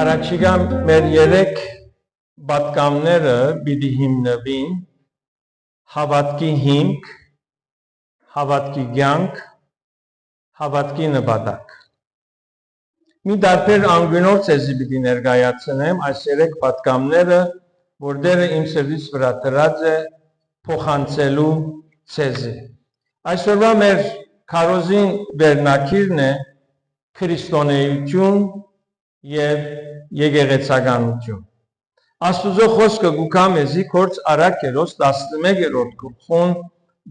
Առաջիկա մեր երեք պատգամները պիտի հիմնվին հավատքի հիմք, հավատքի կյանք, հավատքի նպատակ։ Մի տարբեր անգույնով ցեզի պիտի ներկայացնեմ այս երեք պատգամները, որտեղը իմ սրտից վրա դրած է փոխանցելու ցեզի։ Այսօրվա մեր քարոզին վերնակիրն է քրիստոնեություն եւ եկեղեցականություն։ Աստուծո խոսքը գուքա մեզի Գործ Առաքելոց 11-րդ գլխուն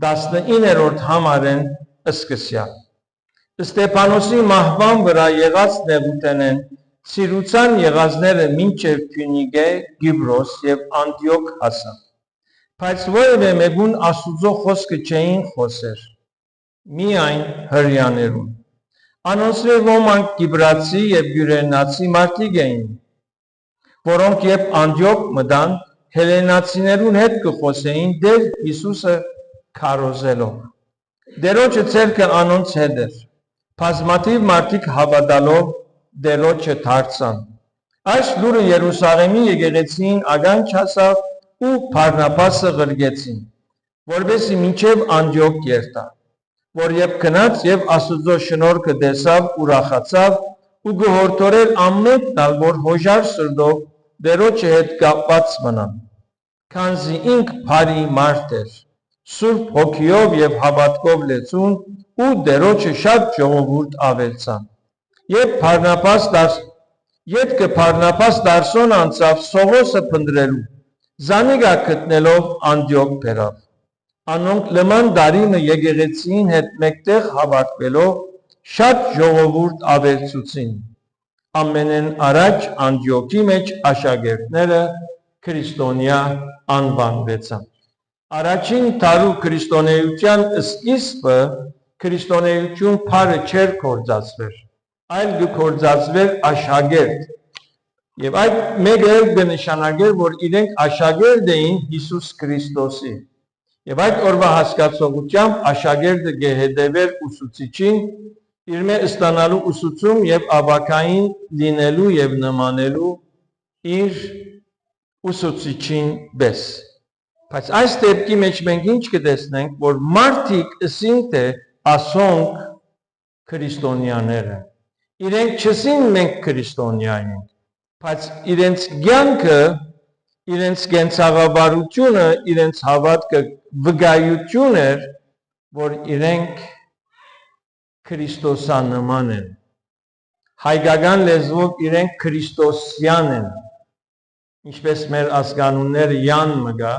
19-րդ համարեն սկսյալ։ Ստեփանոսի մահվան վրա եղած նեղութենեն սիրուցան եղածները մինչև Փյունիկե, Կիպրոս եւ Անտիոք հասան։ Բայց որևէ մեկուն Աստուծո խոսքը չէին խոսեր, միայն հրյաներուն։ Անոնցրե ոմանք կիպրացի եւ գյուրենացի մարդիկ էին, որոնք երբ Անտիոք մտան, հելենացիներուն հետ կխոսեին Տեր Հիսուսը քարոզելով։ Տերոջը ցերկը անոնց հետ էր, բազմաթիվ մարդիկ հավատալով Տերոջը դարձան։ Այս լուրը Երուսաղեմի եկեղեցին ագանջ հասավ ու Բարնաբասը ղրկեցին, որովհետեւ մինչև Անտիոք երթա, որ երբ գնաց եւ Աստուծո շնորհքը տեսավ, ուրախացավ ու գոհորտորել ամեն տալ, որ հոժար սրտով Տերոջը հետ կապված մնան, քանզի ինք բարի մարդ էր, Սուրբ Հոգիով եւ հավատքով լեցուն ու Տերոջը շատ ժողովուրդ ավելցան։ Երբ Բարնաբաս դարսոն անցավ Սողոսը փնտրելու, զանիկա գտնելով Անտիոք բերավ։ Անոնք լման դարինը եկեղեցին հետ մեկտեղ հավաքվելով շատ ժողովուրդ ավելցուցին։ Ամենեն առաջ Անտիոքի մեջ աշակերտները քրիստոնյա անվանվեցան։ Առաջին տարու քրիստոնեության սկիզբը քրիստոնեություն բարը չէր կործածվեր, այլ կործածվեր աշակերտ։ Եվ այդ մեկը կնշանակեր, որ իրենք աշակերտ էին Հիսուս Քրիստոսի։ Եվ այդ օրվա հասկացողությամբ աշակերտը կհետևեր ուսուցիչին, իր մեջ ստանալու ուսուցում եւ ավակային լինելու եւ նմանելու իր ուսուցիչին պես։ Բայց այս դեպքի մեջ մենք ինչ կտեսնենք, որ մարդիկ ըսին թե ասոնք քրիստոնյաներ են։ Իրենք չսին մենք քրիստոնյա ենք, բայց իրենց կյանքը, իրենց կենցաղավարությունը, իրենց հավատքը վկայություն էր, որ իրենք քրիստոսանման են։ Հայկական լեզվով իրենք քրիստոսյան են, ինչպես մեր ազգանունները յան մգա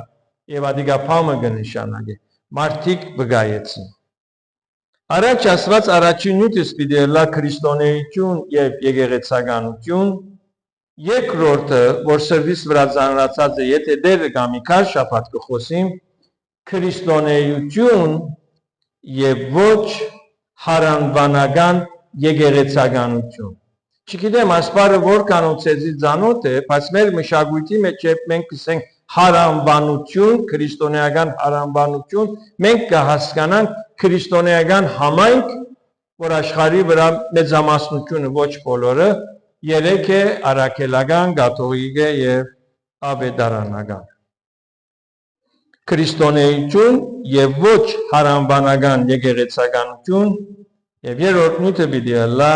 եւ ադիգափամը կնշանակե, մարդիկ վկայեցին։ Առաջ ասված առաջին նյութը պիտի լա քրիստոնեություն եւ եկեղեցականություն, երկրորդը, որ սրվիս վրա ծանրացած է, եթե դերը կամ իքար շաբաթ կխոսիմ, քրիստոնեություն եւ ոչ հարանվանական եկեղեցականություն։ Չգիտեմ, ասպարը որքանով ցեզի ծանոթ է, բայց մեր մշակույթի մեջ երբ մենք կսենք հարանվանություն, քրիստոնեական հարանվանություն, մենք կհասկանանք քրիստոնեական համայնք, որ աշխարհի վրա մեծամասնությունը ոչ բոլորը, երեք է առաքելական, կաթողիկ է եւ ավետարանական։ Քրիստոնեություն եւ ոչ հարանվանական եկեղեցականություն եւ երրորդ նյութը պիտի լա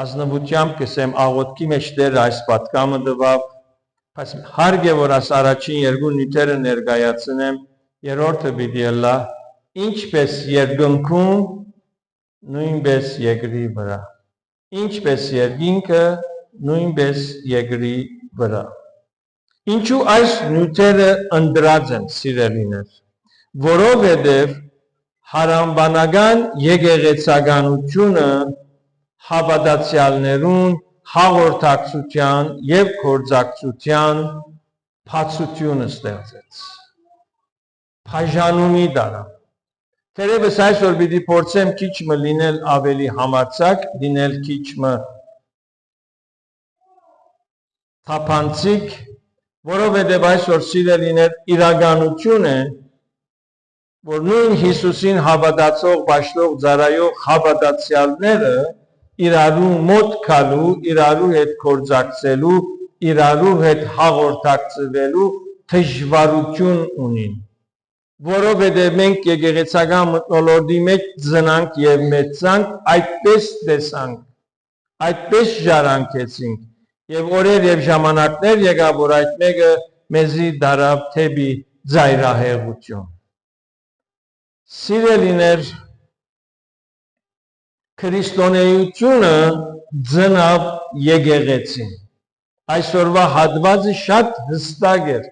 ազնվությամբ կսեմ աղոթքի մեջ դեր այս պատկամը դվավ, բայց հարկ է որ աս առաջին երկու նյութերը ներկայացնեմ, երրորդը պիտի լա ինչպես երկնքում, նույնպես երկրի վրա։ Ինչպես երկինքը, նույնպես երկրի վրա։ Ինչու այս նյութերը ընդրած են, սիրելիներ, որովհետև հարանվանական եկեղեցականությունը հավատացյալներուն հաղորդակցության եւ գործակցության բացությունը ստեղծեց։ Բաժանումի դարավ։ Թերևս այսօր պիտի փորձեմ քիչ մը լինել ավելի համարձակ, լինել քիչ մը թափանցիկ, որովհետև այսօր սիրելիներ իրականություն է, որ նույն Հիսուսին հավատացող, բաշխող, ծառայող հավատացյալները իրարու մոտ գալու, իրարու հետ կորձակցելու, իրարու հետ հաղորդակցվելու դժվարություն ունին։ Որովհետև մենք եկեղեցական մթնոլորտի մեջ ծնանք եւ մեծանք, այդպես տեսանք, այդպես ժառանգեցինք եւ օրեր եւ ժամանակներ եկավ, որ այդ մեկը մեզի դարավ թեպի ծայրահեղություն։ Սիրելիներ, քրիստոնեությունը ծնավ եկեղեցին։ Այսօրվա հատվածը շատ հստակ էր։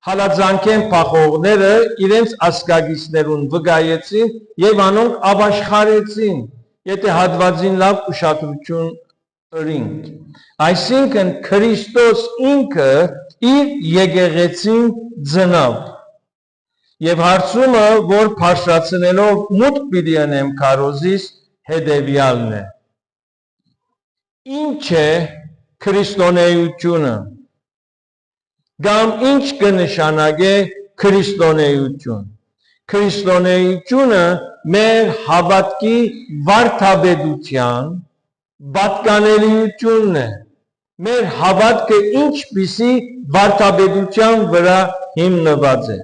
Հալածանքեն փախողները իրենց ասկագիցներուն վկայեցին եւ անոնք ապաշխարեցին։ Եթե հատվածին լավ ուշադրություն ըրինք, այսինքն Քրիստոս ինքը իր եկեղեցին ծնավ։ Եվ հարցումը, որ բարձրացնելով մուտք պիտի անեմ քարոզիս, հետևյալն է. ինչ է քրիստոնեությունը կամ ինչ կնշանակե քրիստոնեություն։ Քրիստոնեությունը մեր հավատքի վարդապետության պատկանելիությունն է։ Մեր հավատքը ինչպիսի վարդապետության վրա հիմնված է։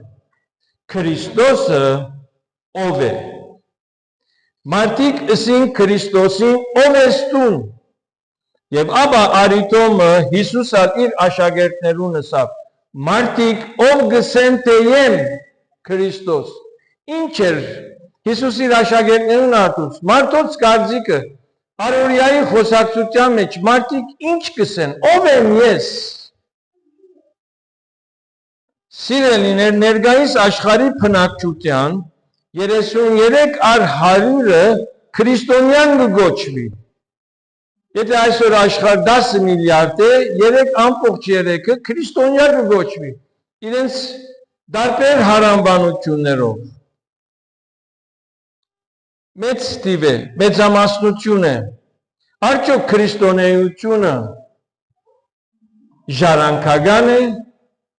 Քրիստոսը ով է։ Մարդիկ ըսին Քրիստոսին ով ես դու։ Եվ ապա արիտոմը Հիսուս իր աշակերտներուն ասավ. մարդիկ ով գսեն թե եմ Քրիստոս։ Ինչ էր Հիսուս իր աշակերտներուն արտուց, մարդոց կարծիքը, առօրյայի խոսակցության մեջ մարդիկ ինչ գսեն, ով եմ ես։ Սիրելիներ, ներկայիս աշխարհի բնակչության 33 առ 100-ը քրիստոնյան կգոչվի։ Եթե այսօր աշխարհ 10 միլիարդ է, 3.3-ը քրիստոնյա կգոչվի, իրենց տարբեր հարանբանություններով։ Մեծ թիվ է, մեծամասնություն է։ Արդյոք քրիստոնեությունը ժառանգական է,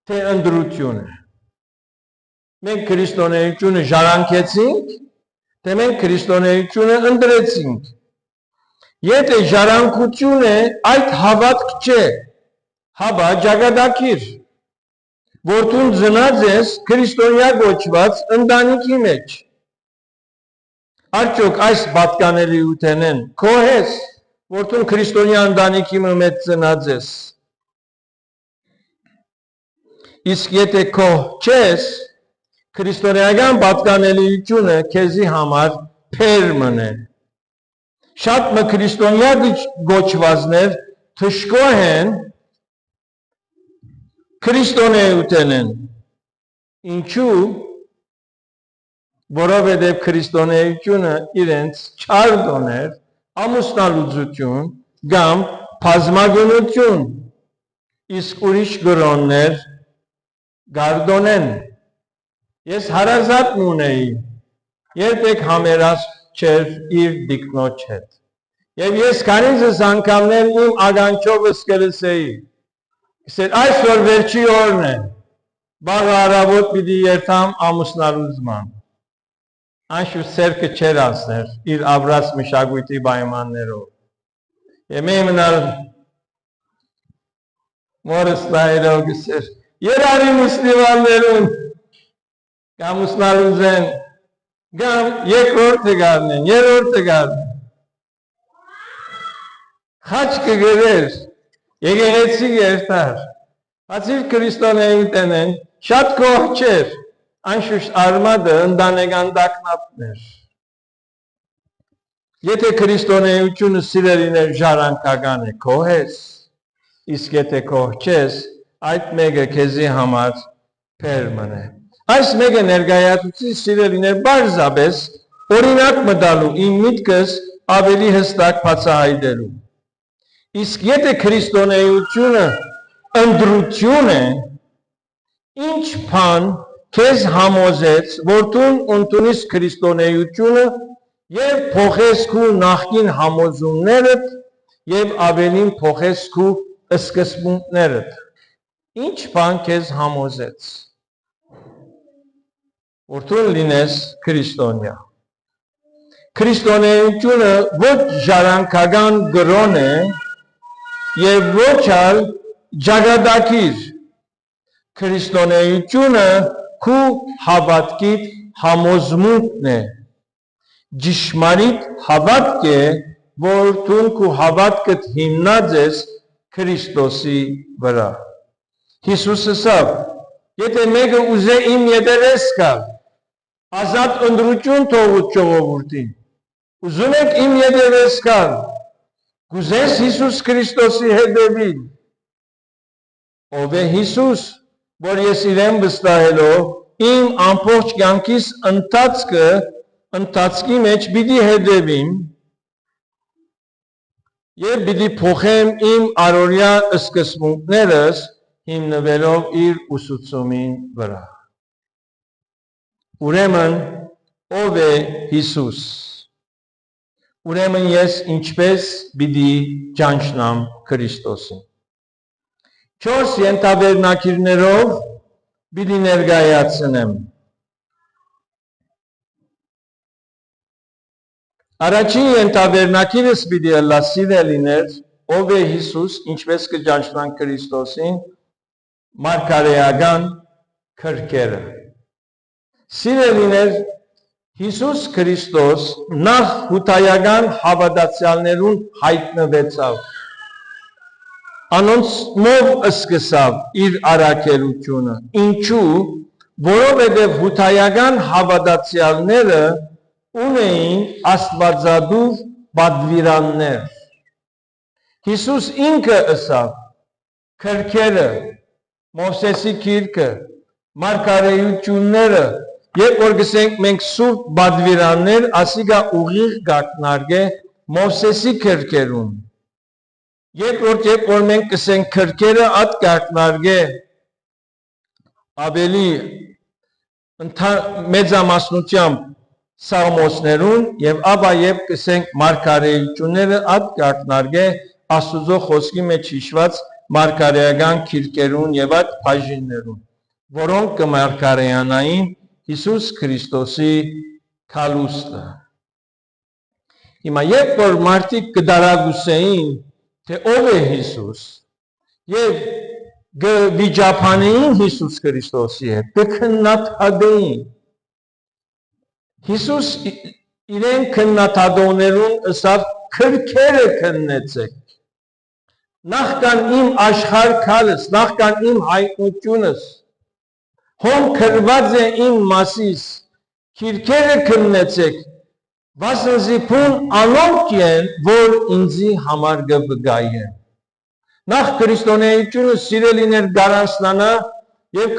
թե ընտրություն է։ Մենք քրիստոնեությունը ժառանգեցինք, թե մենք քրիստոնեությունը ընտրեցինք։ Եթե ժառանգություն է, այդ հավատք չէ, հավա ճակատագիր, որտուն ծնած ես քրիստոնյա գոչված ընտանիքի մեջ։ Արդյոք այս պատկանելիութեն են քո ես, որտուն քրիստոնյա ընտանիքի մեջ ծնած ես։ Իսկ եթե քո չես, քրիստոնեական պատկանելիությունը քեզի համար փերմն է։ Շատ քրիստոնյա գոչվածներ թշկող են, քրիստոնեություն են։ Ինչու՞։ Որովհետև քրիստոնեությունը իրենց չար դոներ, ամուսնալուծություն կամ բազմագնություն, իսկ ուրիշ գրոններ գարդոնեն։ Ես հարազատ ունեի, երբեք համերաս չէր իր դիկնոջ հետ։ Եվ ես քանիցս անգամներ իմ ագանչովս կլսեի։ Իսեր այսօր վերջի օրն է, վաղը առավոտ պիտի երթամ ամուսնալուծման։ Անշուշտ սերկը չեր ասներ իր ապրած մշակույթի պայմաններով։ Եվ մի մնալ մորս նայելով գսեր, երարի մուսլիմաններուն կամուսնալուծեն, կամ երկրորդը գարնեն, երրորդը գարնեն։ Խաչ կգրեր, եկեղեցի երթար, հացիր քրիստոնեություն են, շատ կող չեր, անշուշտ արմատը ընտանեկան տագնապներ։ Եթե քրիստոնեությունը սիրելիներ ժառանգական է, քո ես, իսկ եթե քո չես, այդ մեկը քեզի համար փերմն է։ Այս մեկը ներկայացուցի սիրելիներ բարձրապես օրինակ մտալու իմ միտքս ավելի հստակ բացահայտելու։ Իսկ եթե քրիստոնեությունը ընտրություն է, ինչ բան քեզ համոզեց, որ դու ընդունես քրիստոնեությունը եւ փոխես քո նախկին համոզումներդ եւ ավելին փոխես քո սկզբունքներդ։ Ինչ բան քեզ համոզեց, որ դու լինես քրիստոնյա։ քրիստոնեությունը ոչ ժառանգական գրոն է եւ ոչ էլ ճակատագիր քրիստոնեությունը քու հավատքիդ համոզմունքն է ճշմարիտ հավատք է որ դու քու հավատքդ հիմնած ես Քրիստոսի վրա Հիսուսը ասավ եթե մեկը ուզե իմ ետևես գալ ազատ ընդրություն թողուց ժողովրդին ուզում եք իմ ետևես գալ գուզես Հիսուս Քրիստոսի հետևել ով է Հիսուս որ ես իրեն վստահելով իմ ամբողջ կյանքիս ընթացքի մեջ պիտի հետևեմ եւ պիտի փոխեմ իմ առօրյա սկզբունքներս հիմնվելով իր ուսուցումին վրա ուրեմն ով է Հիսուս ուրեմն ես ինչպես պիտի ճանչնամ Քրիստոսին 4 ենթաբերնակիրներով պիտի ներկայացնեմ Առաջին ենթաբերնակիրս պիտի ըլլա սիրելիներ, ով է Հիսուս, ինչպես կճանչնանք Քրիստոսին, մարգարեական քրքերը։ Սիրելիներ, Հիսուս Քրիստոս նախ հութայական հավատացյալներուն հայտնվեցավ։ Անոնց մով սկսավ իր առաքելությունը։ Ինչու, որովհետև հութայական հավատացյալները ունեին աստվածադուր պատվիրաններ։ Հիսուս ինքը ըսավ, քրքերը, Մովսեսի գիրքը, մարգարեությունները, երբ որ գսենք մենք սուրբ պատվիրաններ, ասիկա ուղիղ գակնարգե Մովսեսի քրքերուն։ Երբ որ մենք գսենք քրքերը ատ գակնարգե ավելի մեծամասնությամբ Սաղմոսներուն եւ ապա երբ կսենք մարգարեությունները ատ կակնարգե Աստուծո խոսքի մեջ հիշված մարգարեական քիրքերուն եւ այդ բաժիններուն որոնք կմարգարեանային Հիսուս Քրիստոսի քալուստը Հիմա երբ որ մարդիկ կդարագուսեին թե ով է Հիսուս եւ գվիճապանեին Հիսուս Քրիստոսի հետ կքննադատեին Հիսուս իրեն քննադատողներուն ըսավ քրքերը քննեցեք նախքան իմ աշխարհ քալս նախքան իմ հայտնությունս հոն քրված է իմ մասիս քիրքերը քննեցեք վասնզի փուն անոնք են որ ինձի համար գվգայեն նախ քրիստոնեությունը սիրելիներ գարանցնանա Եվ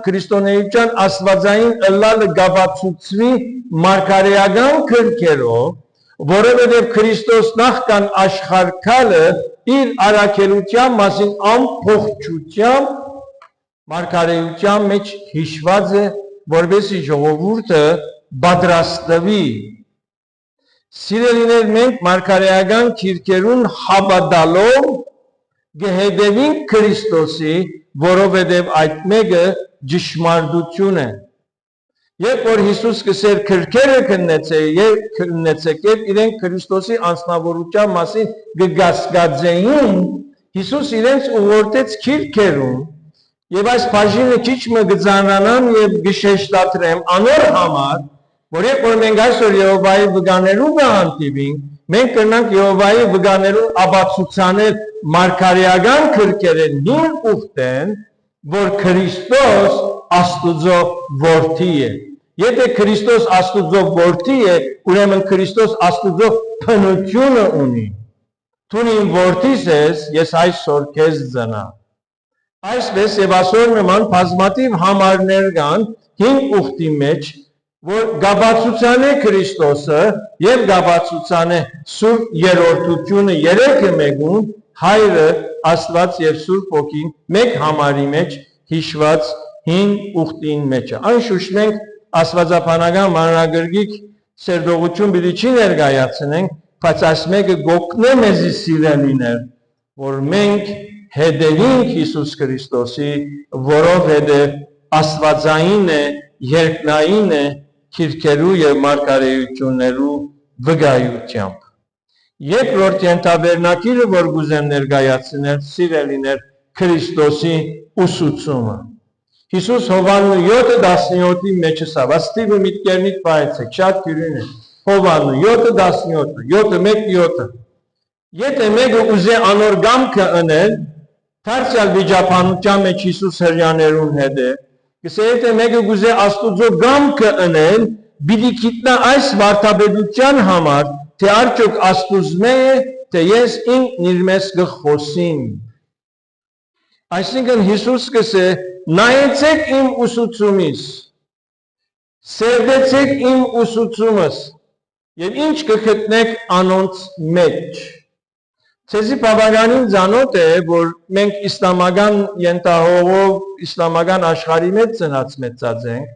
քրիստոնեության աստվածային ըլլալը գաբացուցվի մարգարեական քրքերով, որովհետև Քրիստոս նախքան աշխարհքալը իր առաքելության մասին ամփոփչությամբ մարգարեության մեջ հիշված է, որովհետև ժողովուրդը պատրաստվի։ Սիրելիներ մենք մարգարեական քիրքերուն հավատալով գհետևին Քրիստոսի որովհետև այդ մեկը ճշմարտություն է։ Երբ որ Հիսուս կսեր քրքերը քննեցեք եւ իրենք Քրիստոսի անձնավորության մասին գգասկածեին, Հիսուս իրենց ուղղորդեց քիրքերուն եւ այս բաժինը քիչ մը գծանանամ եւ գշեշտատրեմ անոր համար, որ երբ որ մենք այսօր Եհովայի վկաներուն կհանդիպենք, մենք կնանք Եհովայի վկաներուն աբացուցանել մարգարեական քրքերեն հին ուխտեն, որ Քրիստոս Աստուծո որդի է։ Եթե Քրիստոս Աստուծո որդի է, ուրեմն Քրիստոս Աստուծո փնությունը ունի։ Դու իմ որդիս ես, ես այսօր քեզ ծնա։ Այսպես եւ այսօր նման բազմաթիվ համարներ կան հին ուխտի մեջ, որ գաբացուցան է Քրիստոսը եւ գաբացուցան է Սուրբ Երրորդությունը երեքը մեկուն Հայրը Աստված եւ Սուրբ Հոգին մեկ համարի մեջ հիշված հին ուխտին մեջ։ Անշուշտ մենք աստվածաբանական մանրագրգիռ սերտողություն պիտի չի ներկայացնենք, բայց այս մեկը գոկնե մեզի սիրելիներ, որ մենք հետևենք Հիսուս Քրիստոսի, որովհետև աստվածային է, երկնային է, քիրքերու եւ մարգարեություններու վկայությամբ։ Երկրորդ ենթաբերնակիրը, որ գուզեմ ներկայացնել, սիրելիներ, Քրիստոսի ուսուցումը։ Հիսուս Հովաննու 7:17-ի մեջ ասավ, աստիվը միտքերնիդ պայեցեք, շատ քյուրին է, Հովաննու 7:17, 7:1-7։ Եթե մեկը ուզե անոր գամքը ընել, դարձյալ վիճապանության մեջ Հիսուս հրյաներուն հետ է, կսե եթե մեկը ուզե Աստուծո գամքը ընել, պիտի գիտնա այս վարդապետության համար, թե արդյոք Աստուծմե է, թե ես ինքն իր մեզ կխոսիմ։ Այսինքն Հիսուս կսե, նայեցեք իմ ուսուցումից, սերվեցեք իմ ուսուցումս, եւ ինչ կգտնեք անոնց մեջ։ Ցեզի բավականին ծանոթ է, որ մենք իսլամական ենթահողով, իսլամական աշխարհի մեջ ծնած մեծած ենք,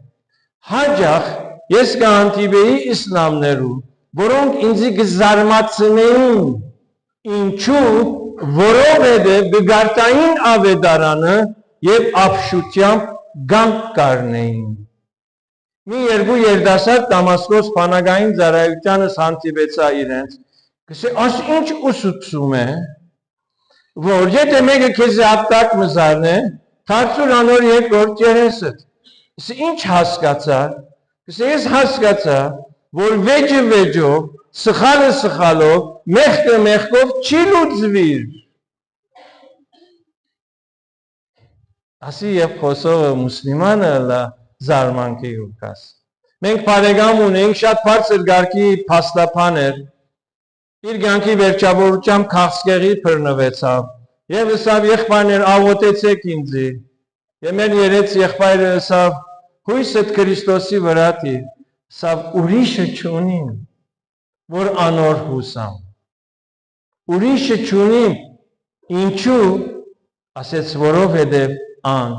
հաջող ես կհանդիպեի իսլամներու, որոնք ինձի կզարմացնեին, ինչու, որովհետև կգարտային ավետարանը եւ ապշությամբ գանք կառնեին։ Մի երկու երդասարդ Դամասկոս բանակային ծառայությանս հանդիպեցա իրենց, կսե աս ինչ ուսուցում է, որ եթե մեկը քեզի ապտակ մզարն է, դարձուր անոր երկրորդ երեսդ։ Կսե ինչ հասկացա, կսե ես հասկացա, որ վեճը վեճով, սխալը սխալով, մեղքը մեղքով չի լուծվիր։ Ասի եւ խոսողը մուսլիմանը լա զարմանքի ուկաս։ Մենք բարեկամ ունենք շատ բարձր գարկի փաստաբաներ, իր կյանքի վերջավորությամբ քաղցկեղի բռնվեցավ, եւ ասավ եղբայրներ աղոթեցեք ինձի, եւ մեր երեց եղբայրը ասավ հույսդ Քրիստոսի վրատի, ասավ ուրիշը չունիմ, որ անոր հուսամ, ուրիշը չունիմ, ինչու, ասեց որովհետև ան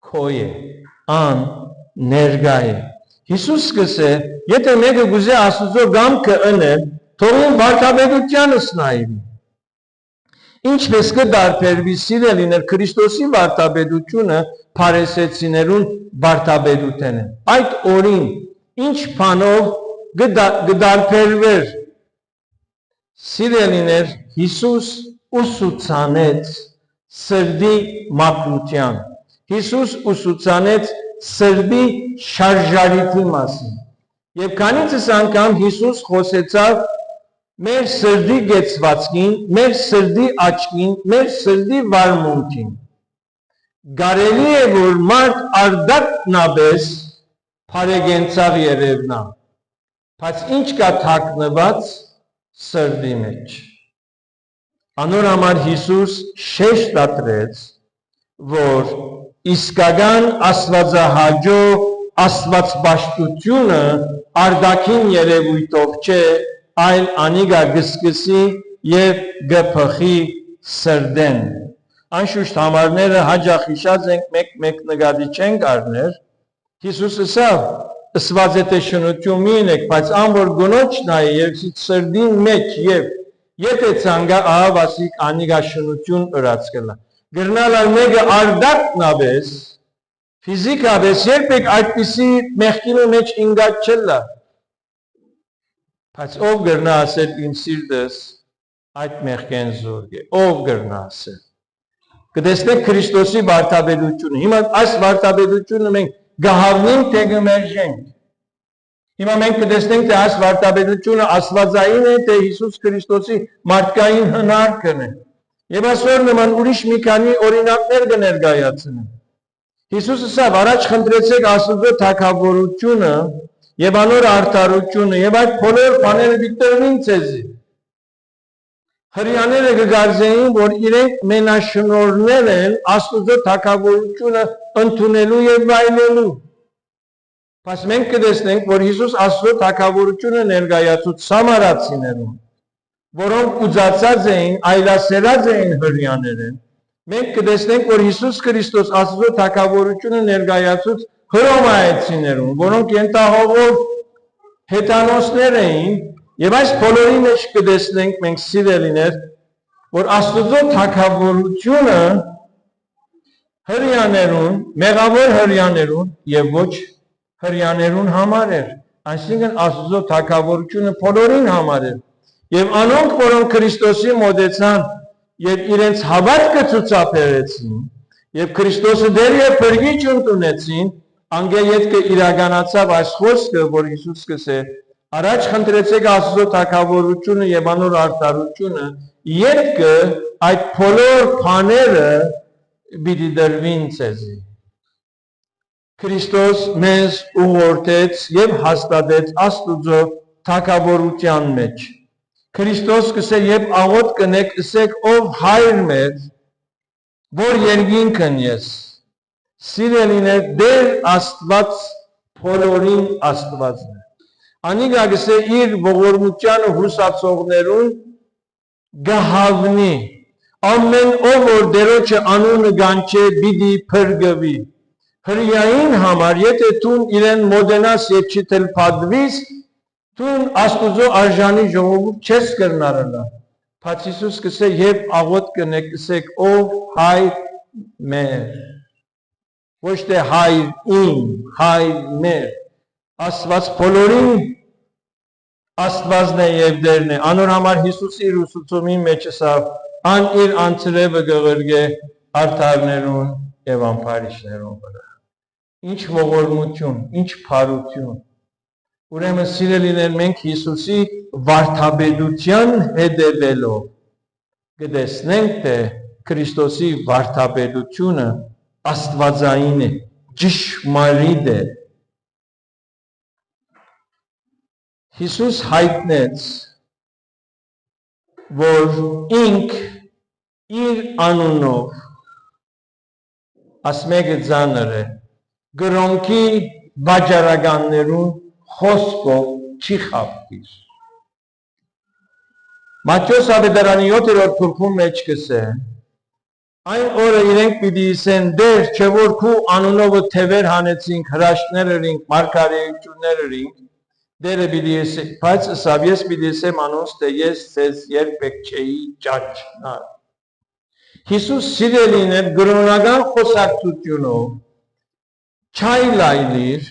քո է, ան ներկա է։ Հիսուս կսե, եթե մեկը գուզե Աստուծո գամքը ընել, թողին վարդապետությանս նայվի։ Ինչպես կդարբերվի սիրելիներ Քրիստոսի վարդապետությունը փարիսեցիներուն վարդապետութենը։ Այդ օրին ինչ բանով կդարբերվեր սիրելիներ Հիսուս ուսուցանեց սրդի մաքրության։ Հիսուս ուսուցանեց սրդի շարժարիթի մասին։ Եվ քանիցս անգամ Հիսուս խոսեցավ մեր սրդի գեցվածքին, մեր սրդի աչքին, մեր սրդի վարմունքին։ Կարելի է, որ մարդ արդատնաբես փարեգենցաղ երևնա, բայց ինչ կա թաքնված սրդի մեջ։ Անոր համար Հիսուս շեշտադրեց, որ իսկական աստվածահաճո աստվածպաշտությունը արդակին երևույթով չէ, այլ անիգա գսկսի եւ գփխի սրդեն։ Անշուշտ համարները հաջող հիշած ենք, մեկ նկատի չենք առներ։ Հիսուսը ասավ, ըսված է թե շնություն մի ունեք, բայց անոր գնոջն է եւ սրդին մեջ եւ եթե ցանգա ահավասիկ անիգա շնություն ըրած կլա։ Գրնալալ մեկը արդակնաբես, ֆիզիկաբես երբեք այդպիսի մեղքինու մեջ ինգած չլա։ Բայց ով գրնա ասել իմ սիրտս այդ մեղքեն զուրկ է, ով գրնա ասել։ Կտեսնեք Քրիստոսի վարդապետությունը։ Հիմա այս վարդապետությունը մենք գահավնենք, թե կմերժենք։ Հիմա մենք կտեսնենք, թե այս վարդապետությունը աստվածային է, թե Հիսուս Քրիստոսի մարդկային հնարքն է։ Եվ այսօր նման ուրիշ մի քանի օրինակներ կներկայացնեմ։ Հիսուսը ասավ, առաջ խնդրեցեք Աստծո թագավորությունը եւ անոր արդարությունը եւ այդ բոլոր բաները դիտերին ցեզի։ Հրյաները կգարձեին, որ իրենք մենաշնորհներ են Աստծո թագավորությունը ընդունելու եւ վայելելու։ Բայց մենք կտեսնենք, որ Հիսուս Աստծո թագավորությունը ներկայացուց սամարացիներուն, որոնք ուծացած էին, այլասերած էին հրյաներեն։ Մենք կտեսնենք, որ Հիսուս Քրիստոս Աստծո թագավորությունը ներկայացուց հռոմայեցիներուն, որոնք ենթահողով հեթանոսներ էին, եւ այս բոլորի մեջ կտեսնենք մենք սիրելիներ, որ Աստծո թագավորությունը հրյաներուն, մեղավոր հրյաներուն եւ ոչ հրյաներուն համար էր, Այսինքն Աստծո թագավորությունը բոլորին համար է։ Եվ անոնք, որոնք Քրիստոսի մոտեցան եւ իրենց հավատքը ցուցաբերեցին, եւ Քրիստոսը դեր եւ փրկիչ ընդունեցին, անգե յետքը իրականացավ այս խոսքը, որ Հիսուս սկսե, առաջ խնդրեցեք Աստծո թագավորությունը եւ անոր արդարությունը, յետքը այդ բոլոր բաները պիտի դրվին ցեզի։ Քրիստոս մեզ ուղղորդեց եւ հաստատեց Աստծո թագավորության մեջ։ Քրիստոս կսե եւ աղոտ կնեք ասեք ով հայր մեր, որ երկինքն ես, սիրելիներ դեր Աստված բոլորին Աստվածն է։ Անիկա կսե իր ողորմությանը հուսացողներուն գահավնի, ամեն ով որ դերոջը անունը գանչե պիտի փրկվի։ Հրյային համար, եթե դու իրեն մոդենաս եւ չթլփադվիս, դու Աստուծո արժանի ժողովուրդ չես կրնարնա։ Բայց Հիսուս կսե եւ աղոտ կնեք ասեք ով հայր մեր, ոչ թե հայր իմ, հայր մեր, Աստված բոլորին Աստվածն է եւ դերն է։ Անոր համար Հիսուս իր ուսուցումի մեջ ասավ, ան իր անձրևը գղրգե արդարներուն եւ ամփարիչներուն վրա։ Ինչ ողորմություն, ինչ փարություն։ Ուրեմն սիրելիներ, մենք Հիսուսի վարդապետության հետևելով կտեսնենք, թե Քրիստոսի վարդապետությունը աստվածային է, ճշմարիտ է։ Հիսուս հայտնեց, որ ինք իր անունով ասմեգը ծանր է, գրոնքի բաժարականներուն խոսքով չի խաբվիր։ Մատթեոս ավետարանի 7-րդ գլխում մեջ կսե, այն օրը իրենք պիտի ասեն, դեր չէ որ քու անունովը թևեր հանեցինք, հրաշքներ ըրինք, մարգարեություններ ըրինք, դերը պիտի ասե, բայց ասավ ես պիտի ասեմ անոնց, թե ես ձեզ երբեք չէի ճանաչնալ։ Հիսուս սիրելիներ գրոնական խոսակցությունով չայլայլիր,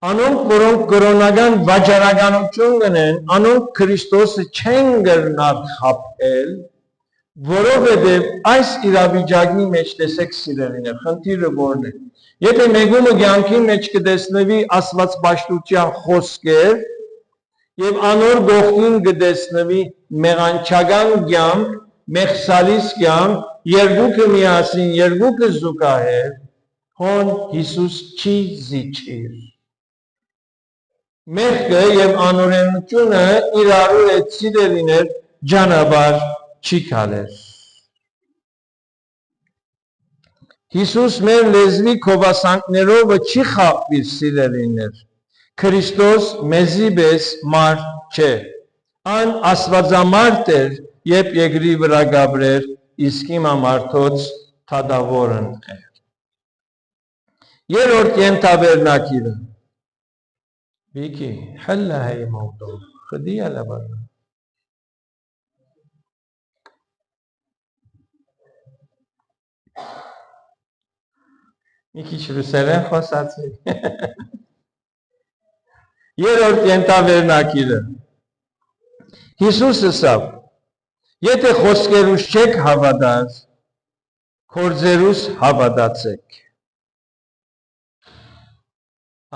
անոնք, որոնք գրոնական վաճառականություն կնեն, անոնք Քրիստոսը չեն գրնար խաբել, որովհետև այս իրավիճակի մեջ տեսեք սիրելիներ, խնդիրը որն է։ Եթե մեկումը կյանքի մեջ կտեսնվի աստվածպաշտության խոսքեր եւ անոր գողքին կտեսնվի մեղանչական կյանք, մեղսալիս կյանք, երկուքը միասին, երկուքը զուգահեռ, հոն Հիսուս չի զիջիր։ Մեղքը եւ անօրենությունը իրարու հետ սիրելիներ ճանապարհ չի գալեր։ Հիսուս մեր լեզվի քովասանքներով չի խաբվիր սիրելիներ։ Քրիստոս մեզի պես մարդ չէ։ Ան աստվածամարդ էր, երբ երկրի վրա գաբրեր, իսկ հիմա մարդոց թադավորն է։ Երրորդ ենթաբերնակիրը Viki, حلها هي موضوع خديها لبرا Miki çürüseren khosatsi Երրորդ ենթաբերնակիրը Հիսուսը սավ Եթե խոսքերուս չեք հավատալ Քորձերուս հավատացեք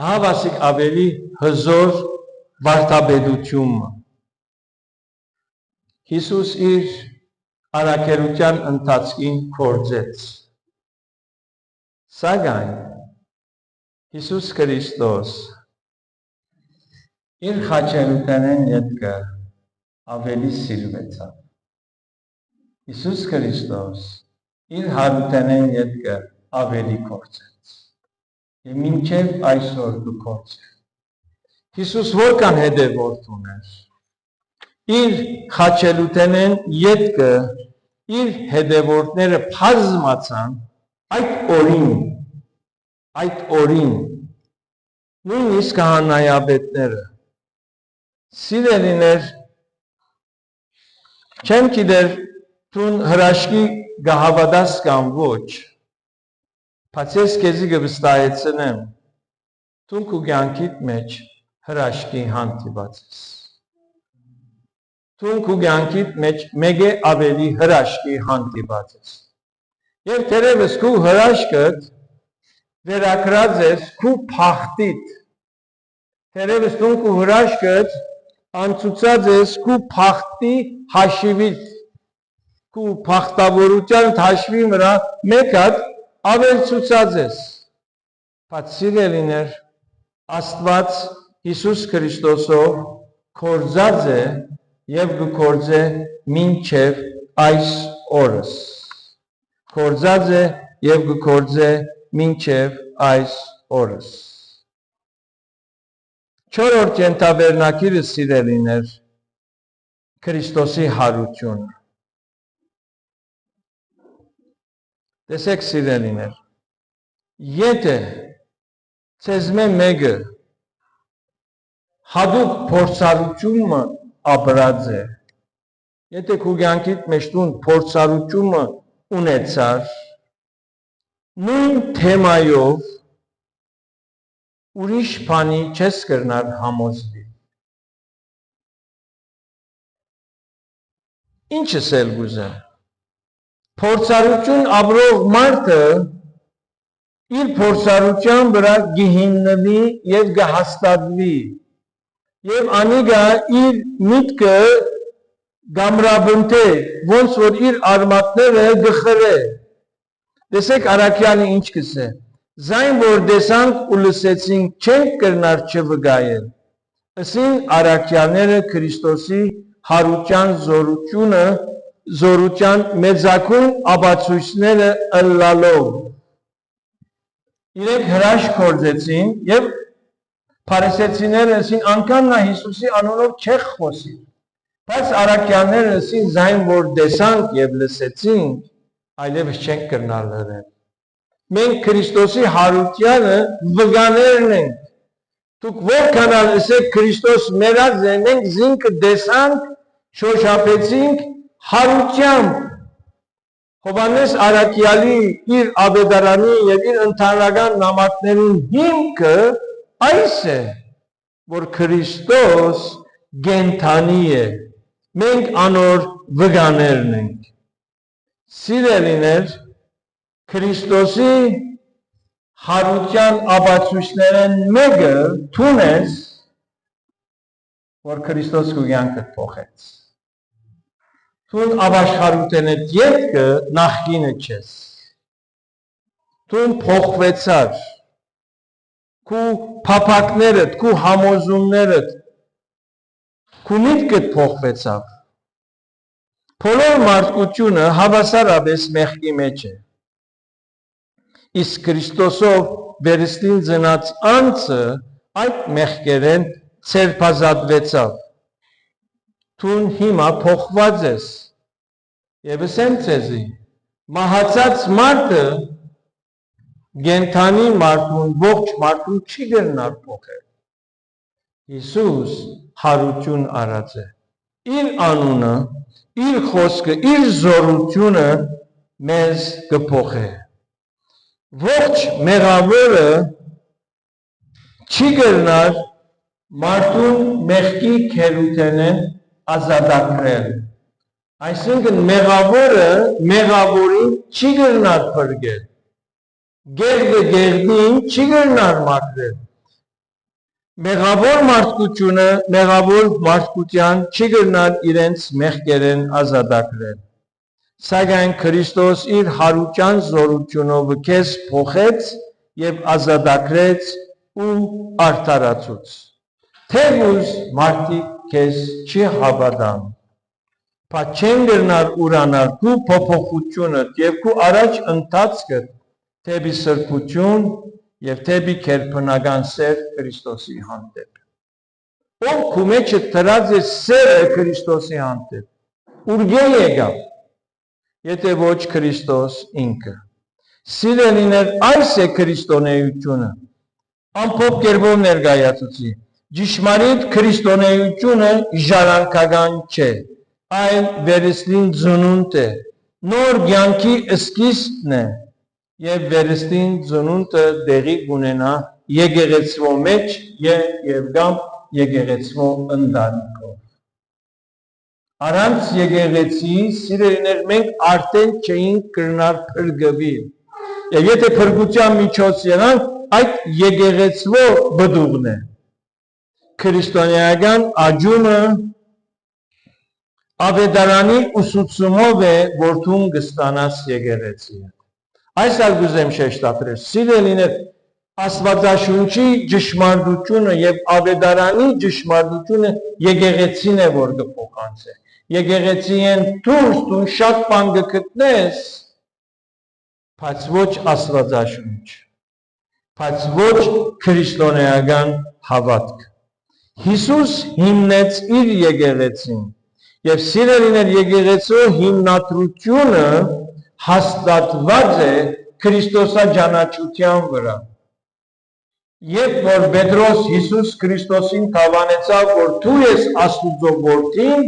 Հավասիկ ավելի հզոր վարդապետությունը Հիսուս իր արաքերության ընթացքին քորձեց Սակայն Հիսուս Քրիստոս իր խաչելութենեն ետքը ավելի սիրվեցավ Հիսուս Քրիստոս իր հարութենեն ետքը ավելի քորձեց Եվ մինչև այսօր դու քորձեր Հիսուս որքան հետևորդ ուներ Իր խաչելութենեն ետքը իր հետևորդները բազմացան այդ օրին նույնիսկ քահանայապետները Սիրելիներ չեմ գիտեր դու հրաշքի գահավադաս կամ ոչ Բայց ես քեզի կվստահեցնեմ դու քո կյանքիդ մեջ հրաշքի հանդիպած ես։ Դու քո կյանքիդ մեջ մեկ է ավելի հրաշքի հանդիպած ես։ Եվ թերևս քո հրաշքդ վերակրած ես քո փախտիդ։ Թերևս դու քո հրաշքդ անցուցած ես քո փախտի հաշիվից։ Քո փախտավորության հաշվի վրա մեկ հատ ավելցուցած ես։ Բայց սիրելիներ, Աստված Հիսուս Քրիստոսով կործած է եւ կկործե մինչև այս օրս։ Կործած է եւ կկործե մինչև այս օրս։ Չորրորդ ենթաբերնակիրը սիրելիներ, Քրիստոսի հարությունը։ Տեսեք սիրելիներ, եթե ցեզ մեկը հadoop փորձառությունը ապրած է, եթե քո կյանքիդ մեջ դու փորձառությունը ունեցար, նույն թեմայով ուրիշ բանի չես կրնար համոզվել։ Ինչս էլ գուզեմ։ Փորձառություն ապրող մարդը իր փորձառության վրա կհիմնվի եւ կհաստատվի եւ անիգա իր միտքը գամրաբնթե ոնց որ իր արմատները գխրե։ Տեսեք Արաքյանը ինչ կսե։ Զայն որ դեսանք ու լսեցինք չենք կրնար չվգայել։ Ասին Արաքյաները Քրիստոսի հարության զորության մեծակուն ապացույցները ըլլալով։ Իրենք հրաշք կործեցին եւ փարիսեցիները ասին անգամ նա Հիսուսի անունով չեք խոսի։ Բայց Արաքյանները ասին զայն որ դեսանք եւ լսեցինք, այլևս չենք կրնալ լրել։ Մենք Քրիստոսի հարությանը վգաներն ենք։ Դուք որքանալ ասեք Քրիստոս մերած է, մենք զինքը դեսանք, շոշափեցինք հարությամբ։ Հովհաննես Արաքյալի իր աբեդարանի եւ իր ընդհանրական նամակներուն հիմքը այս է, որ Քրիստոս գենթանի է, մենք անոր վգաներն ենք։ Սիրելիներ, Քրիստոսի հարության ապացույցներն մեկը թունես, որ Քրիստոս քո կյանքը փոխեց։ Թուն ապաշխարութենդ ետքը նախկինը չես։ Թուն փոխվեցար։ Քու փափակներդ, քու համոզումներդ, քու միտքդ փոխվեցավ։ Բոլոր մարդկությունը հավասարապես մեղքի մեջ է։ Իսկ Քրիստոսով վերստին ծնած անձը այդ մեղքերեն ցերպազատվեցավ։ Թուն հիմա փոխված ես։ Եվ ասեմ ցեզի, մահացած մարդը գենթանի մարդուն, ողջ մարդուն չի գնար փոխել։ Հիսուս հարություն արած է։ Իր անունը, իր խոսքը, իր զորությունը մեզ կփոխե։ Ողջ մեղավորը չի գնար մարդուն մեղքի քերութենեն ազատագրել։ Այսինքն մեղավորը մեղավորին չի գնար փրկել։ Գերդը գերդին չի գնար մաքրել։ Մեղավոր մարդկության չի գնար իրենց մեղքերեն ազատագրել։ Սակայն Քրիստոս իր հարության զորությունով քեզ փոխեց եւ ազատագրեց ու արդարացուց։ Թեւուզ մարդիկ քեզ չի հավատան։ Բայց չեն գնար ուրանալ քու փոփոխությունը եւ քու առաջ ընթացքը թեպի սրբություն եւ թեպի քերբնական սեր Քրիստոսի հանդեպ։ Ով քու մեջ դրած է սերը Քրիստոսի հանդեպ։ Ուրգե եկավ։ Եթե ոչ Քրիստոս ինքը։ Սիրելիներ, այս է քրիստոնեությունը։ Ամփոփ կերպով ներկայացուցի։ Ճշմարիտ քրիստոնեությունը ժառանգական չէ, այլ վերստին ծնունդ է, նոր կյանքի սկիզբն է եւ վերստին ծնունդը դեղի կունենա եկեղեցվո մեջ եւ կամ եկեղեցվո ընտանիքով։ Առանց եկեղեցի սիրելիներ մենք արդեն չէինք կրնար փրկվել։ Եվ եթե փրկության միջոց եղանք, այդ եկեղեցվո բդուղն է։ Քրիստոնեական աճումը Ավետարանի ուսուցումով է որդուն կստանաս եկեղեցի։ Այս ալ գուզեմ շեշտադրել, սիրելիներ, Աստվածաշունչի ճշմարտությունը եւ Ավետարանի ճշմարտությունը եկեղեցին է որ կփոխանցե։ Եկեղեցին դու շատ բան կգտնես, բայց ոչ Աստվածաշունչ, բայց ոչ քրիստոնեական հավատք։ Հիսուս հիմնեց իր եկեղեցին եւ սիրելիներ եկեղեցու հիմնադրությունը հաստատված է Քրիստոսաճանաչության վրա։ Երբ որ Պետրոս Հիսուս Քրիստոսին հավանեցավ, որ դու ես Աստուծո որդին,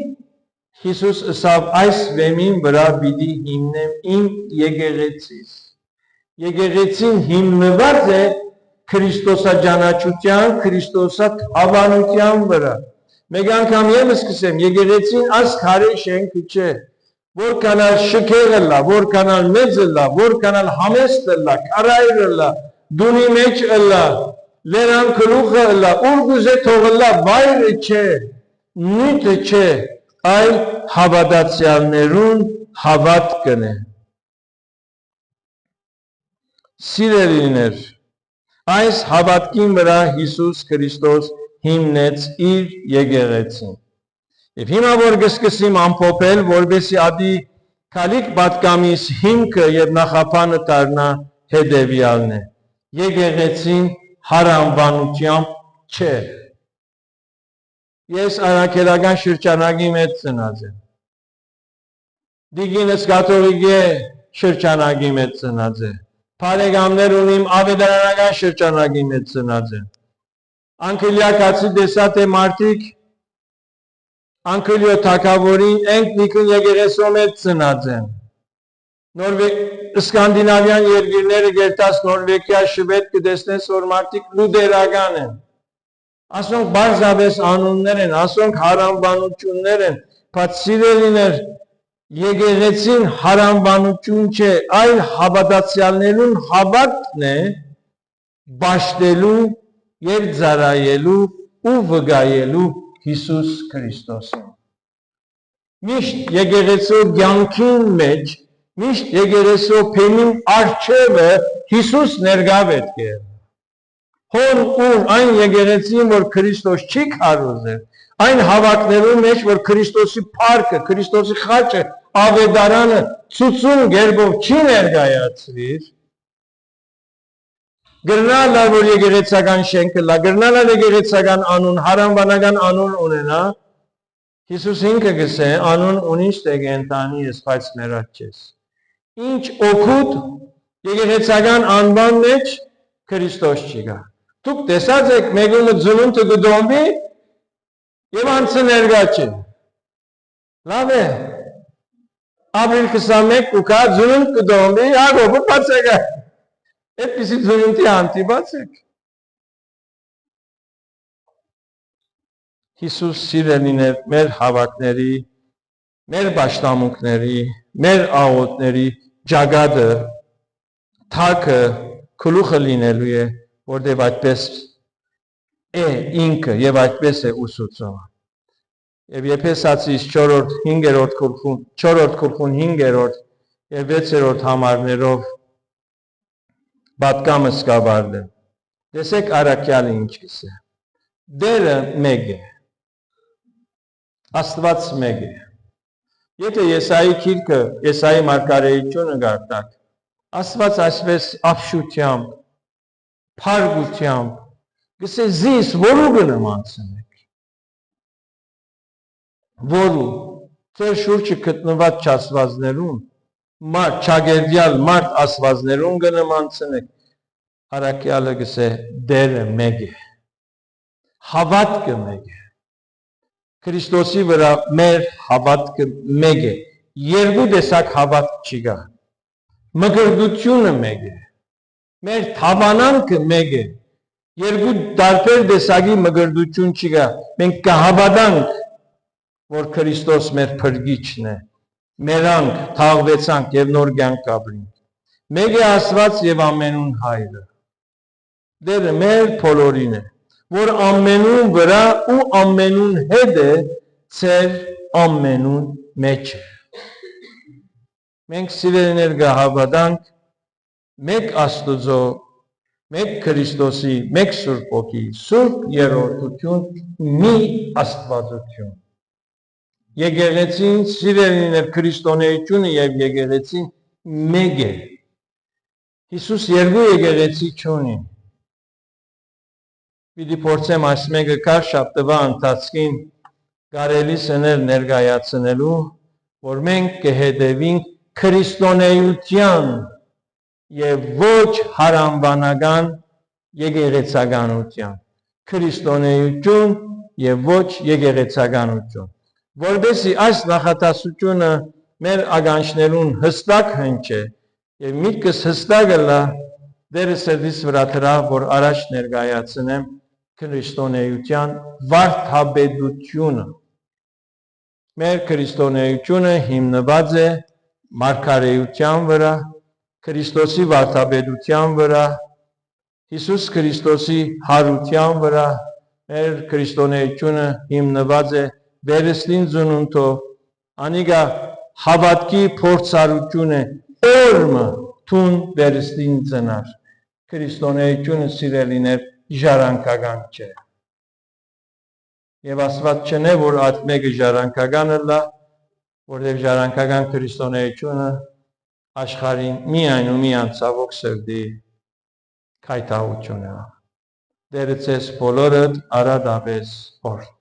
Հիսուս ասավ այս վեմին վրա պիտի հիմնեմ իմ եկեղեցիս։ Եկեղեցին հիմնված է Քրիստոսաճանաչության, Քրիստոսահավանության վրա։ Մեկ անգամ ևս կսեմ, եկեղեցին այս քարե շենքը չէ, որքանալ շքեղը լա, որքանալ մեծը լա, որքանալ համեստը լա, քարայրը լա, դունի մեջ լա, լերան գլուխը լա, ուր գուզե թողը լա, վայրը չէ, նույնը չէ, այլ հավատացյալներուն հավատքն է։ Սիրելիներ, այս հավատքին վրա Հիսուս Քրիստոս հիմնեց իր եկեղեցին։ Եվ հիմա որ կսկսեմ ամփոփել, որովհետեւ ադի քալիք պատկամիս հիմքը եւ նախապանը դառնա հետեւյալն է։ Եկեղեցին հարանվանությամբ չէ։ Ես արաքելական շրջանակի մեջ ծնած եմ։ Դիգինս կաթողիկե շրջանակի մեջ ծնած եմ։ Բարեկամներ ունիմ ավետարանական շրջանակի մեջ ծնած եմ։ Անկելիակացի դեսատ է մարդիկ, անկելիո թակավորին ենք նիկն եկեղեցու մեջ ծնած են։ Սկանդինավյան երկիրները գերտած Նորվեգիա, Շվեդ կդեսնես, որ մարդիկ լուդերական են։ Ասոնք բարձավես անուններ են, ասոնք հարանվանություններ են, բայց սիրելիներ, եկեղեցին հարանվանություն չէ, այլ հավատացյալներուն հավատքն է բաշտելու եւ ծառայելու ու վկայելու Հիսուս Քրիստոսին։ Միշտ եկեղեցու կյանքին մեջ, միշտ եկեղեցու փեմին արչևը Հիսուս ներկա պետք է։ Հոն ուր այն եկեղեցին, որ Քրիստոս չի քարոզել, այն հավաքներու մեջ, որ Քրիստոսի փառքը, Քրիստոսի խաչը, ավետարանը ցուցում գերբով չի ներկայացվիր, գրնալա որ եկեղեցական շենքը լա, գրնալա եկեղեցական անուն, հարանվանական անուն ունենա, Հիսուս ինքը գսե, անուն ունիշ տեգենտանի ես, բայց մերած չես։ Ինչ օգուտ եկեղեցական անվան մեջ Քրիստոս չի գա։ Դուք տեսած եք մեկումը ծնունդը գդոմբի եւ անցը ներկա չէ։ Լավ է։ Ապրիլ 21 ու կա ծնունդ գդոմբի, ագոբը բացեգա։ Այդպիսի ծնունդի անտիբացեք։ Հիսուս սիրելիներ մեր հավատների, մեր պաշտամունքների, մեր աղոթների ճակատը, թակը, գլուխը լինելու է, որտեղ այդպես է ինքը եւ այդպես է ուսուցումը։ Եվ Եփեսացիս 4-5-րդ գլխուն 5-րդ եւ 6-րդ համարներով պատկամը սկավարդեմ։ Տեսեք առաքյալը ինչ կսե։ Դերը մեկ է։ Աստված մեկ է։ Եթե Եսայի գիրքը, Եսայի մարգարեությունը գարտակ, Աստված այսպես ապշությամբ, փարգությամբ, գսե զիս որու կնմանցնեք։ Որու ձեր շուրջը գտնված չաստվածներուն, մարդ չագերդյալ մարդ աստվածներուն կնմանցնեք։ Առաքյալը գսե դերը մեկ է։ Հավատքը մեկ է։ Քրիստոսի վրա մեր հավատքը մեկ է։ Երկու տեսակ հավատք չի գա։ Մկրտությունը մեկ է։ Մեր թավանանքը մեկ է։ Երկու տարբեր տեսակի մգրդություն չկա։ Մենք կհավատանք, որ Քրիստոս մեր փրկիչն է։ Մերանք թաղվեցանք եւ նոր կյանք ապրենք։ Մեկ է Աստված եւ ամենուն Հայրը։ Դերը մեր բոլորին է, որ ամենուն վրա ու ամենուն հետ է, ծեր ամենուն մեջ է։ Մենք սիրելիներ կհավատանք մեկ Աստուծո, մեկ Քրիստոսի, մեկ Սուրբ Ոգի, Սուրբ Երրորդություն, մի Աստվածություն։ Եկեղեցին սիրելիներ քրիստոնեությունը եւ եկեղեցին մեկ է։ Հիսուս երկու եկեղեցի չունի։ Պիտի փորձեմ այս մեկը կար շաբթվա ընթացքին կարելի սներ ներկայացնելու, որ մենք կհետևենք քրիստոնեության եւ ոչ հարանվանական եկեղեցականության։ Քրիստոնեություն եւ ոչ եկեղեցականություն։ Որովհետեւ այս նախատասությունը մեր ականջներուն հստակ հնչե եւ միտքս հստակ լա դերը սերդիս վրա դրա, որ առաջ ներկայացնեմ քրիստոնեության վարդապետությունը։ Մեր քրիստոնեությունը հիմնված է մարգարեության վրա, Քրիստոսի վարդապետության վրա, Հիսուս Քրիստոսի հարության վրա, մեր քրիստոնեությունը հիմնված է վերստին ծնունդով, անիկա հավատքի փորձառություն է, օրմը թուն վերստին ծնար։ Քրիստոնեությունը սիրելիներ ժառանգական չէ։ Եվ Աստված չնե, որ այդ մեկը ժառանգականը լա, որտեղ ժառանգական քրիստոնեությունը աշխարհին միայն ու միայն ցավոք սրտի քայթահություն է։ Դերը ցես բոլորդ արադաբես օրդ։